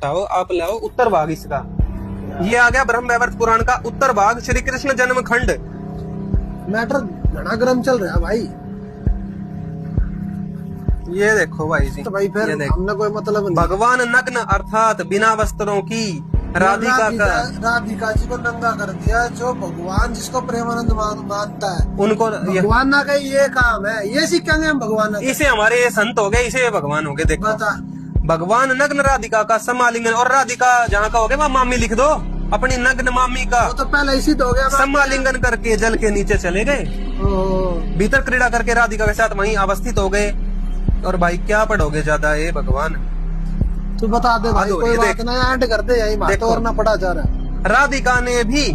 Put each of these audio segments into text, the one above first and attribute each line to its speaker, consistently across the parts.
Speaker 1: उठाओ, आप लाओ उत्तर भाग इसका। ये आ गया ब्रह्म वैवर्त पुराण का उत्तर भाग, श्री कृष्ण जन्म खंड।
Speaker 2: मैटर घना गर्म चल रहा है भाई।
Speaker 1: ये देखो भाई जी,
Speaker 2: तो भाई फिर हमने कोई मतलब नहीं।
Speaker 1: भगवान नग्न अर्थात बिना वस्त्रों की राधिका का,
Speaker 2: राधिका जी को नंगा कर दिया। जो भगवान जिसको प्रेमानंद मानता है
Speaker 1: उनको
Speaker 2: भगवान ना कहीं ये काम है, ये सीखेंगे हम भगवान।
Speaker 1: इसे हमारे ये संत हो गए, इसे भगवान हो गए। देखो
Speaker 2: बता,
Speaker 1: भगवान नग्न राधिका का समालिंगन, और राधिका जहाँ का हो गया वहाँ मामी लिख दो, अपनी नग्न मामी का
Speaker 2: वो तो पहले इसी तो हो गया।
Speaker 1: समालिंगन करके जल के नीचे चले गए, भीतर क्रीड़ा करके राधिका के साथ वहीं अवस्थित हो गए। और भाई क्या पढ़ोगे ज्यादा, ये भगवान
Speaker 2: तू बता दे भाई, कोई बात ना, एंड कर दे यही बात और ना पढ़ा जा रहा है।
Speaker 1: राधिका ने भी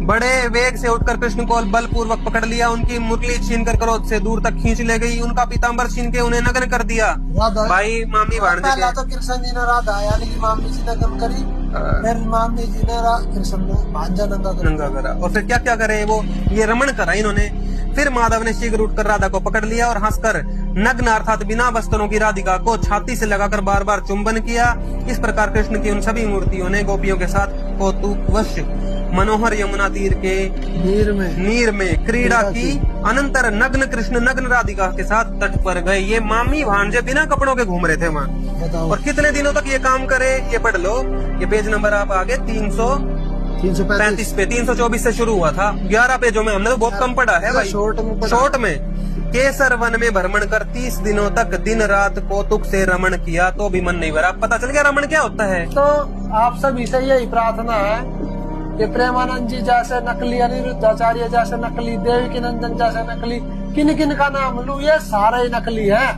Speaker 1: बड़े वेग से उठकर कृष्ण को बलपूर्वक पकड़ लिया, उनकी मुरली छीन कर क्रोध से दूर तक खींच ले गई, उनका पीताम्बर छीन के उन्हें नग्न कर दिया। भाई मामी भांजे
Speaker 2: पहला तो कृष्ण जी ने राधा यानी कि मामी जी नग्न करी, फिर मामी जी ने कृष्ण ने भांजा नंगा
Speaker 1: करा, और फिर क्या क्या करे वो, ये रमण करा इन्होंने। फिर माधव ने शीघ्र उठकर राधा को पकड़ लिया और हंसकर नग्न अर्थात बिना वस्त्रों की राधिका को छाती से लगाकर बार बार चुंबन किया। इस प्रकार कृष्ण की उन सभी मूर्तियों ने गोपियों के साथ कौतुकवश मनोहर यमुना तीर के नीर में क्रीड़ा की। अनंतर नग्न कृष्ण नग्न राधिका के साथ तट पर गए। ये मामी भांजे बिना कपड़ों के घूम रहे थे वहाँ। और कितने दिनों तक ये काम करे, ये पढ़ लो। ये पेज नंबर आप आगे 335 पे, 324 से शुरू हुआ था, 11 पेजों में हमने तो बहुत कम पढ़ा है भाई। शॉर्ट में केसर वन में भ्रमण कर 30 दिनों तक दिन रात कौतुक से रमण किया, तो भी मन नहीं भरा। पता चल गया रमण क्या होता है।
Speaker 2: तो आप सभी से यही प्रार्थना है कि प्रेमानंद जी जैसे नकली, अनिरुद्धाचार्य जैसे नकली, देवकी नंदन जैसे नकली, किन किन का नाम लूं, ये सारे ही नकली है।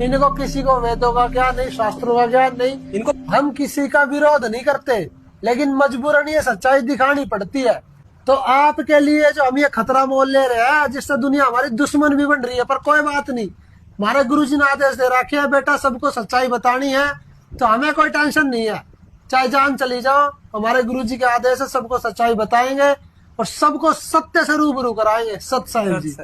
Speaker 2: इनको किसी को वेदों का ज्ञान नहीं, शास्त्रों का ज्ञान नहीं। इनको हम किसी का विरोध नहीं करते, लेकिन मजबूरन ये सच्चाई दिखानी पड़ती है। तो आपके लिए जो हम ये खतरा मोल ले रहे हैं, जिससे दुनिया हमारी दुश्मन भी बन रही है, पर कोई बात नहीं, हमारे गुरुजी ने आदेश दे रखे है बेटा सबको सच्चाई बतानी है, तो हमें कोई टेंशन नहीं है। चाहे जान चली जाओ, हमारे गुरुजी के आदेश से सबको सच्चाई बताएंगे और सबको सत्य से रूबरू कराएंगे। सत साहिब जी।